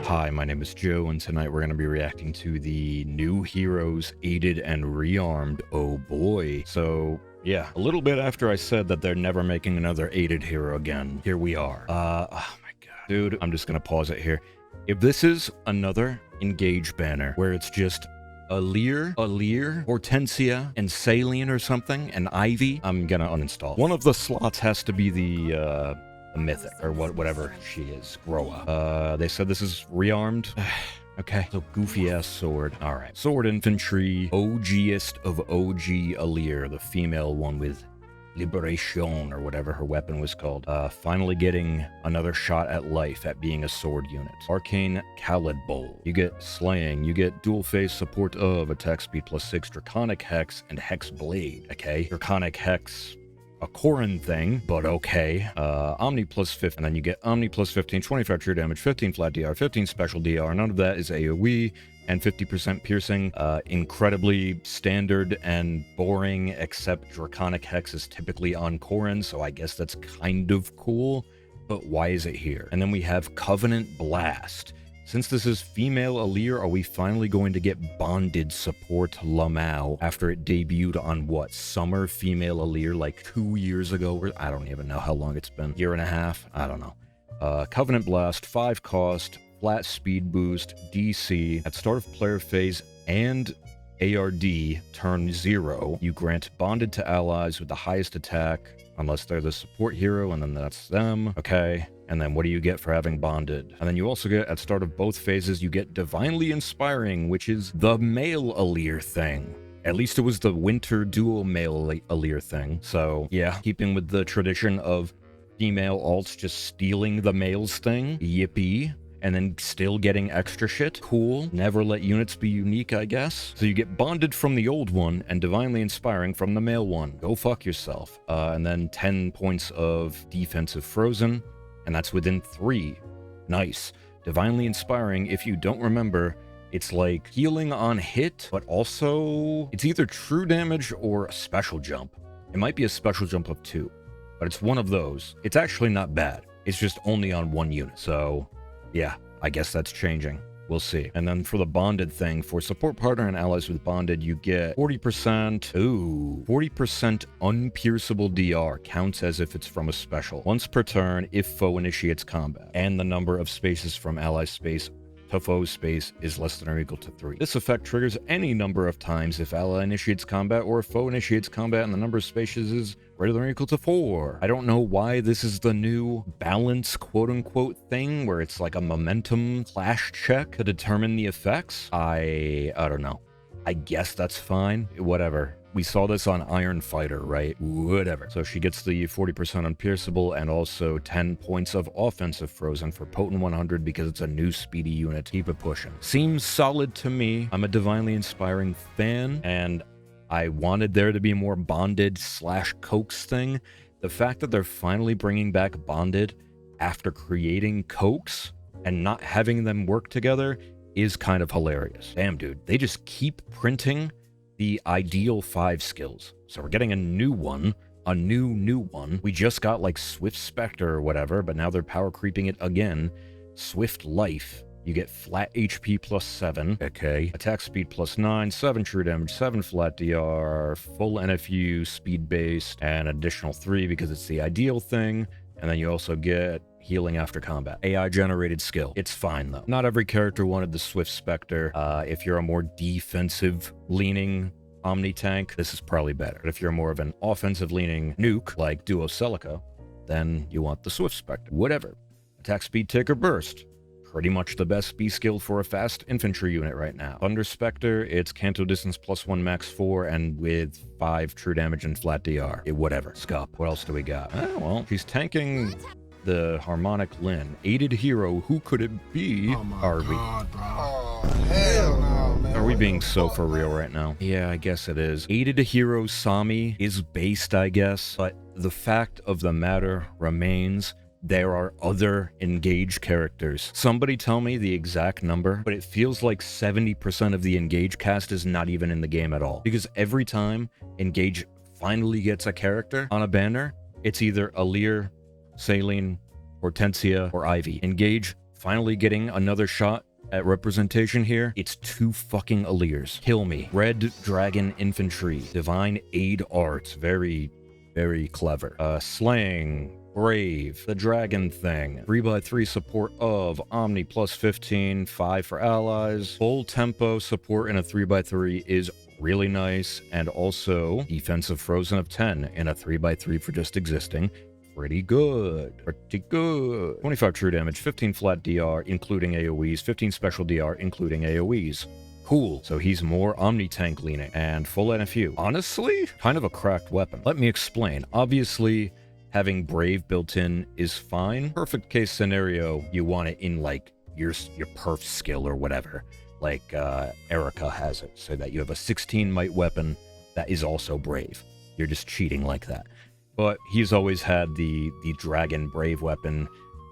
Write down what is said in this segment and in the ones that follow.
Hi, my name is Joe, and tonight we're going to be reacting to the new heroes aided and rearmed. Oh boy. So, yeah, a little bit after I said that they're never making another aided hero again, here we are. Oh my god. Dude, I'm just going to pause it here. If this is another Engage banner where it's just Alear, Hortensia, and Saline or something, and Ivy, I'm gonna uninstall. One of the slots has to be the mythic, or whatever she is, Gróa. They said this is rearmed. Okay, so goofy-ass sword. Alright. Sword infantry, OGest of OG Alear, the female one with Liberation, or whatever her weapon was called. Finally getting another shot at life at being a sword unit. Arcane Khalid Bowl. You get Slaying, you get dual phase support of attack speed +6, Draconic Hex, and Hex Blade. Okay, Draconic Hex, a Corrin thing, but okay. Omni +15, and then you get Omni +15, 25 true damage, 15 flat DR, 15 special DR. None of that is AoE, and 50% piercing. Incredibly standard and boring, except Draconic Hex is typically on Corrin, so I guess that's kind of cool, but why is it here? And then we have Covenant Blast. Since this is female Alear, are we finally going to get bonded support Lamau after it debuted on what? Summer female Alear like 2 years ago? Or I don't even know how long it's been. Year and a half? I don't know. Covenant Blast, 5 cost, flat speed boost, DC. At start of player phase and ARD turn 0, you grant bonded to allies with the highest attack, unless they're the support hero, and then that's them. Okay. And then what do you get for having bonded? And then you also get, at start of both phases, you get Divinely Inspiring, which is the male Alear thing. At least it was the winter dual male Alear thing. So yeah, keeping with the tradition of female alts just stealing the males thing. Yippee. And then still getting extra shit. Cool. Never let units be unique, I guess. So you get bonded from the old one and Divinely Inspiring from the male one. Go fuck yourself. And then 10 points of defensive frozen. And that's within 3. Nice. Divinely Inspiring, if you don't remember, it's like healing on hit, but also it's either true damage or a special jump. It might be a special jump of 2, but it's one of those. It's actually not bad. It's just only on 1 unit. So yeah, I guess that's changing. We'll see. And then for the bonded thing, for support partner and allies with bonded, you get 40%. Ooh, 40% unpierceable DR counts as if it's from a special. Once per turn if foe initiates combat. And the number of spaces from ally space to foe space is less than or equal to 3. This effect triggers any number of times if ally initiates combat or if foe initiates combat and the number of spaces is greater than or equal to 4. I don't know why this is the new balance quote-unquote thing where it's like a momentum clash check to determine the effects. I don't know. I guess that's fine. Whatever. We saw this on Iron Fighter, right? Whatever. So she gets the 40% unpierceable and also 10 points of offensive frozen for Potent 100 because it's a new speedy unit. Keep it pushing. Seems solid to me. I'm a Divinely Inspiring fan, and I wanted there to be more bonded / coax thing. The fact that they're finally bringing back bonded after creating coax and not having them work together is kind of hilarious. Damn, dude. They just keep printing the ideal 5 skills. So we're getting a new one, a new one. We just got like Swift Spectre or whatever, but now they're power creeping it again. Swift Life. You get flat HP +7. Okay. Attack speed +9, 7 true damage, 7 flat DR, full NFU, speed based, and additional 3 because it's the ideal thing. And then you also get healing after combat. AI generated skill. It's fine though. Not every character wanted the Swift Spectre. If you're a more defensive leaning Omni tank, this is probably better. But if you're more of an offensive leaning nuke like Duo Celica, then you want the Swift Spectre. Whatever. Attack speed, tick, or burst. Pretty much the best B skill for a fast infantry unit right now. Thunder Spectre, it's Canto Distance +1 max 4 and with 5 true damage and flat DR. Whatever. Scup. What else do we got? Oh, well, she's tanking the Harmonic Lin. Aided hero, who could it be? Oh my Are we? God, bro. Oh, hell no, man. Are we being so for real right now? Yeah, I guess it is. Aided hero Sami is based, I guess, but the fact of the matter remains there are other Engage characters. Somebody tell me the exact number, but it feels like 70% of the Engage cast is not even in the game at all. Because every time Engage finally gets a character on a banner, it's either Alear, Saline, Hortensia, or Ivy. Engage finally getting another shot at representation here. It's 2 fucking Allirs. Kill me. Red Dragon Infantry. Divine Aid Arts. Very, very clever. Slaying. Brave. The Dragon Thing. 3x3 support of Omni plus 15. 5 for allies. Full tempo support in a 3x3 is really nice. And also defensive frozen of 10 in a 3x3 for just existing. Pretty good. Pretty good. 25 true damage, 15 flat DR, including AoEs, 15 special DR, including AoEs. Cool. So he's more Omni-Tank leaning, and full NFU. Honestly, kind of a cracked weapon. Let me explain. Obviously, having Brave built in is fine. Perfect case scenario, you want it in, like, your perf skill or whatever. Like, Erica has it, so that you have a 16 might weapon that is also Brave. You're just cheating like that. But he's always had the Dragon Brave weapon,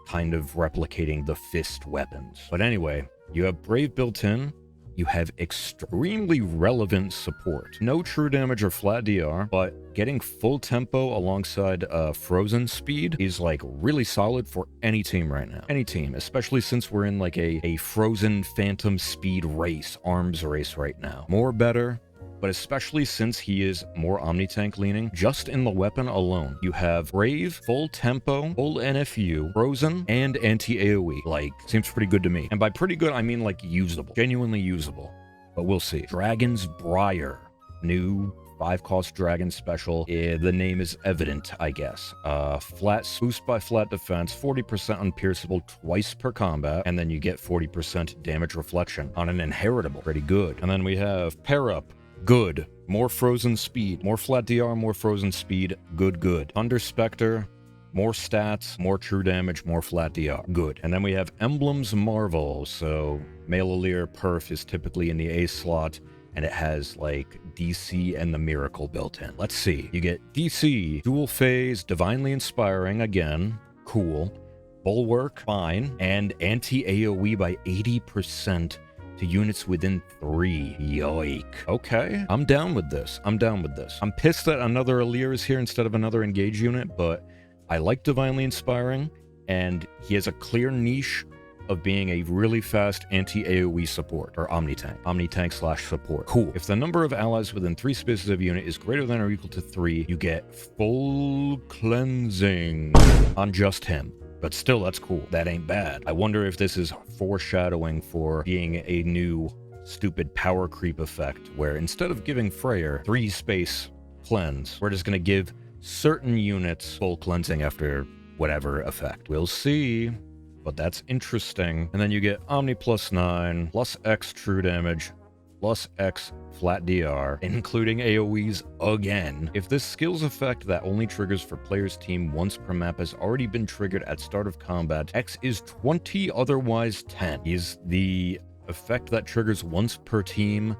kind of replicating the Fist weapons. But anyway, you have Brave built in, you have extremely relevant support. No true damage or flat DR, but getting full tempo alongside frozen speed is like really solid for any team right now. Any team, especially since we're in like a frozen phantom speed race, arms race right now. More better. But especially since he is more Omni-Tank leaning, just in the weapon alone, you have Brave, full tempo, full NFU, frozen, and anti-AoE. Like, seems pretty good to me. And by pretty good, I mean like usable. Genuinely usable. But we'll see. Dragon's Briar. New 5-cost dragon special. The name is evident, I guess. Flat boost by flat defense, 40% unpierceable twice per combat, and then you get 40% damage reflection on an inheritable. Pretty good. And then we have Pair Up. Good. More frozen speed. More flat DR, more frozen speed. Good, good. Thunder Spectre. More stats, more true damage, more flat DR. Good. And then we have Emblems Marvel. So Male Allir Perf is typically in the A slot, and it has like DC and the Miracle built in. Let's see. You get DC, Dual Phase, Divinely Inspiring, again. Cool. Bulwark, fine. And anti-AoE by 80%. To units within 3. Yoik. Okay, I'm down with this. I'm down with this. I'm pissed that another Allir is here instead of another Engage unit, but I like Divinely Inspiring, and he has a clear niche of being a really fast anti-AoE support, or Omni-Tank. Omni-Tank / support. Cool. If the number of allies within 3 spaces of unit is greater than or equal to 3, you get full cleansing on just him. But still, that's cool. That ain't bad. I wonder if this is foreshadowing for being a new stupid power creep effect, where instead of giving Freyr 3 space cleanse, we're just gonna give certain units full cleansing after whatever effect. We'll see. But that's interesting. And then you get Omni plus 9, plus X true damage, plus X flat DR, including AoEs again. If this skill's effect that only triggers for player's team once per map has already been triggered at start of combat, X is 20, otherwise 10. Is the effect that triggers once per team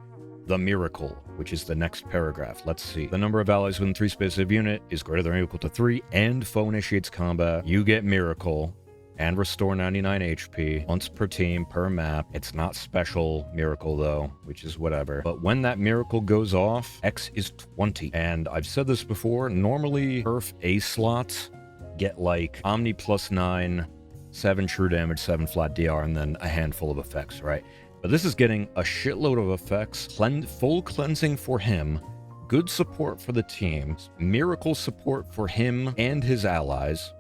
the Miracle, which is the next paragraph. Let's see. The number of allies within 3 spaces of unit is greater than or equal to 3, and foe initiates combat. You get Miracle. And restore 99 HP once per team per map. It's not special Miracle though, which is whatever. But when that Miracle goes off, X is 20. And I've said this before, normally Perf A slots get like Omni plus 9, 7 true damage, 7 flat DR, and then a handful of effects, right? But this is getting a shitload of effects, full cleansing for him, good support for the teams, Miracle support for him and his allies,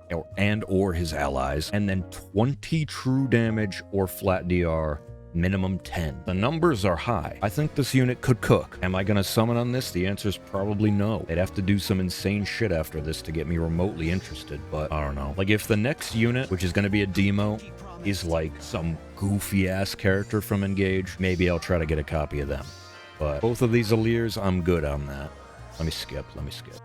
or his allies, and then 20 true damage or flat DR, minimum 10. The numbers are high. I think this unit could cook. Am I gonna summon on this? The answer is probably no. They'd have to do some insane shit after this to get me remotely interested, but I don't know. Like, if the next unit, which is gonna be a demo, is like some goofy-ass character from Engage, maybe I'll try to get a copy of them. But both of these Allirs, I'm good on that. Let me skip.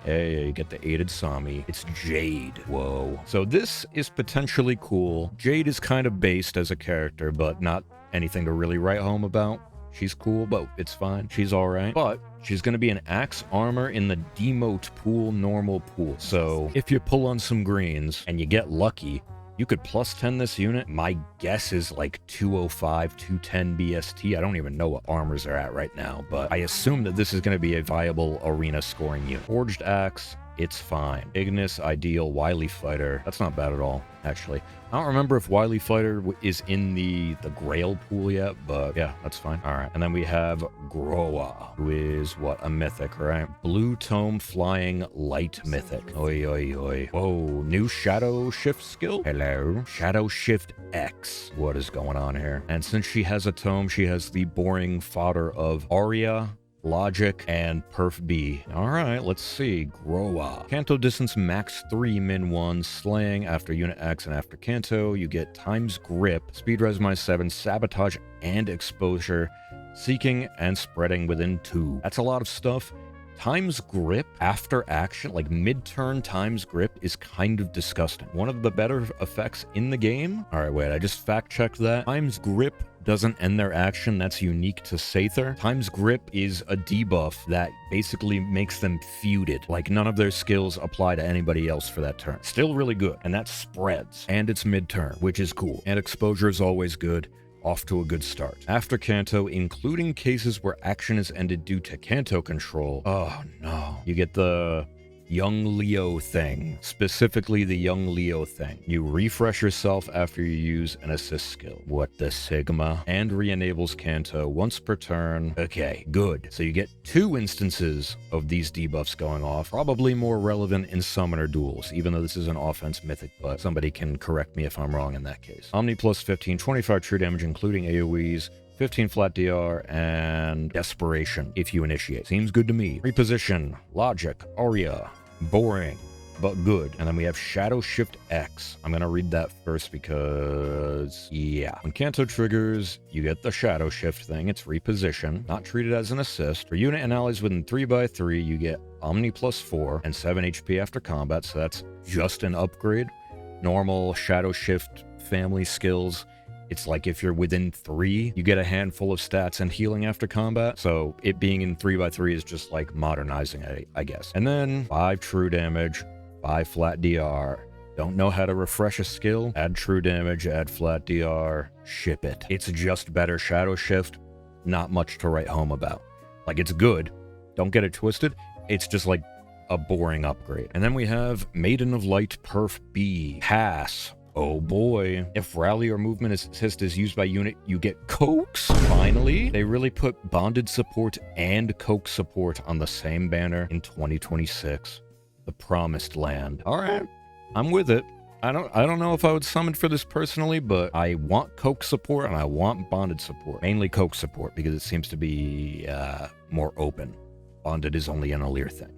Hey, you get the aided Sami. It's Jade. Whoa. So this is potentially cool. Jade is kind of based as a character, but not anything to really write home about. She's cool, but it's fine. She's alright. But she's going to be an axe armor in the demote pool, normal pool. So if you pull on some greens and you get lucky, you could plus 10 this unit. My guess is like 205, 210 BST. I don't even know what armors are at right now, but I assume that this is going to be a viable arena scoring unit. Forged Axe It's fine. Ignis, Ideal, Wily Fighter. That's not bad at all, actually. I don't remember if Wily Fighter is in the Grail pool yet, but yeah, that's fine. All right. And then we have Gróa, who is, what, a mythic, right? Blue Tome Flying Light Mythic. Oi, oi, oi. Whoa, new Shadow Shift skill? Hello. Shadow Shift X. What is going on here? And since she has a tome, she has the boring fodder of Aria, Logic, and Perf B. Alright, let's see. Gróa. Canto distance max 3, min 1, slaying after unit X and after Canto. You get times grip, speed res -7, sabotage and exposure, seeking and spreading within 2. That's a lot of stuff. Times grip after action, like mid-turn times grip, is kind of disgusting. One of the better effects in the game. Alright, wait, I just fact-checked that. Times grip doesn't end their action. That's unique to Sather. Times grip is a debuff that basically makes them feuded. Like none of their skills apply to anybody else for that turn. Still really good. And that spreads. And it's mid-turn, which is cool. And exposure is always good. Off to a good start. After Canto, including cases where action is ended due to Canto control. Oh no. You get the Young Leo thing, specifically the Young Leo thing. You refresh yourself after you use an assist skill. What the Sigma? And re-enables Canto once per turn. Okay, good. So you get 2 instances of these debuffs going off. Probably more relevant in summoner duels, even though this is an offense mythic, but somebody can correct me if I'm wrong in that case. Omni plus 15, 25 true damage, including AoEs, 15 flat DR, and Desperation if you initiate. Seems good to me. Reposition, Logic, Aria, boring, but good. And then we have Shadow Shift X. I'm gonna read that first because, yeah. When Canto triggers, you get the Shadow Shift thing. It's reposition, not treated as an assist. For unit and allies within 3x3, you get Omni plus 4 and 7 HP after combat, so that's just an upgrade. Normal Shadow Shift family skills, it's like if you're within 3, you get a handful of stats and healing after combat. So it being in 3x3 is just like modernizing it, I guess. And then 5 true damage, 5 flat DR. Don't know how to refresh a skill? Add true damage, add flat DR, ship it. It's just better Shadow Shift. Not much to write home about. Like, it's good. Don't get it twisted. It's just like a boring upgrade. And then we have Maiden of Light Perf B. Pass. Oh boy. If rally or movement assist is used by unit, you get Coax. Finally, they really put bonded support and Coax support on the same banner in 2026. The Promised Land. All right, I'm with it. I don't know if I would summon for this personally, but I want Coax support and I want bonded support. Mainly Coax support because it seems to be more open. Bonded is only an Alir thing.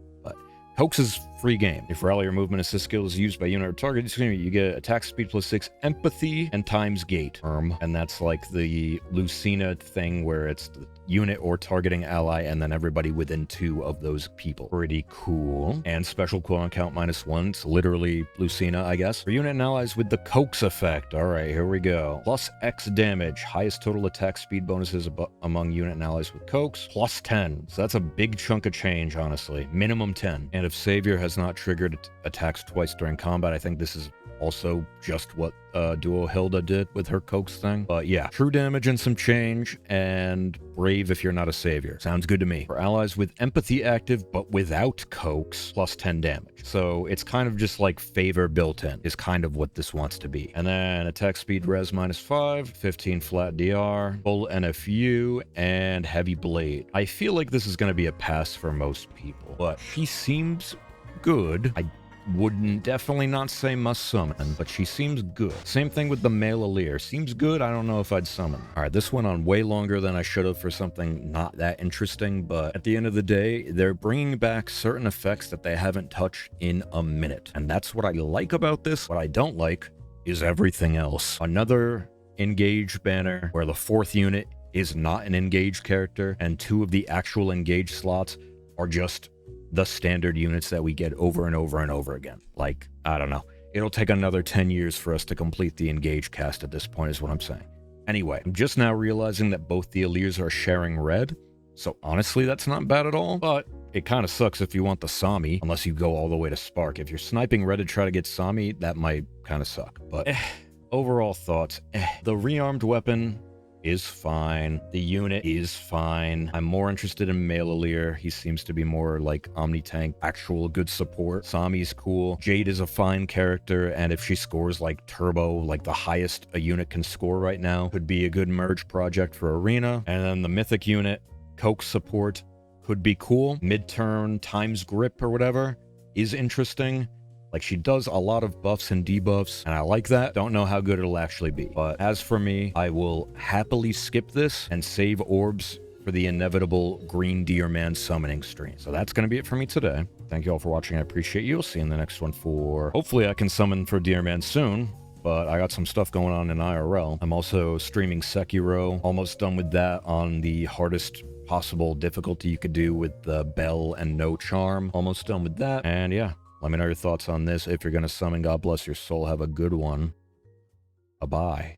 Coax is free game. If rally or movement assist skill is used by unit or target, you get attack speed plus 6, empathy, and times gate. And that's like the Lucina thing where it's the unit or targeting ally and then everybody within 2 of those people. Pretty cool. And special cooldown count -1. It's literally Lucina, I guess. For unit and allies with the Coax effect. All right, here we go. Plus X damage. Highest total attack speed bonuses among unit and allies with Coax. Plus 10. So that's a big chunk of change, honestly. Minimum 10. And if Savior has not triggered attacks twice during combat, I think this is also just what Duo Hilda did with her Coax thing. But yeah, true damage and some change, and Brave if you're not a Savior. Sounds good to me. For allies with Empathy active, but without Coax, plus 10 damage. So it's kind of just like Favor built in, is kind of what this wants to be. And then attack speed res -5, 15 flat DR, full NFU, and Heavy Blade. I feel like this is going to be a pass for most people, but she seems good. I wouldn't definitely not say must summon, but she seems good. Same thing with the male Alir. Seems good. I don't know if I'd summon. All right, this went on way longer than I should have for something not that interesting, but at the end of the day, they're bringing back certain effects that they haven't touched in a minute. And that's what I like about this. What I don't like is everything else. Another engage banner where the 4th unit is not an engaged character and 2 of the actual engaged slots are just the standard units that we get over and over and over again. Like, I don't know. It'll take another 10 years for us to complete the engage cast at this point is what I'm saying. Anyway, I'm just now realizing that both the Alirs are sharing red. So honestly, that's not bad at all. But it kind of sucks if you want the Sami, unless you go all the way to Spark. If you're sniping red to try to get Sami, that might kind of suck. But overall thoughts, The rearmed weapon is fine. The unit is fine. I'm more interested in Malalier. He seems to be more like Omni-Tank, actual good support. Sami's cool. Jade is a fine character, and if she scores like Turbo, like the highest a unit can score right now, could be a good merge project for Arena. And then the Mythic unit, Coke support, could be cool. Midterm times grip or whatever is interesting. Like, she does a lot of buffs and debuffs, and I like that. Don't know how good it'll actually be. But as for me, I will happily skip this and save orbs for the inevitable Green Deer Man summoning stream. So that's going to be it for me today. Thank you all for watching. I appreciate you. I'll see you in the next one for... Hopefully I can summon for Deer Man soon, but I got some stuff going on in IRL. I'm also streaming Sekiro. Almost done with that on the hardest possible difficulty you could do with the Bell and no charm. Almost done with that. And yeah. Let me know your thoughts on this. If you're going to summon, God bless your soul. Have a good one. Bye-bye.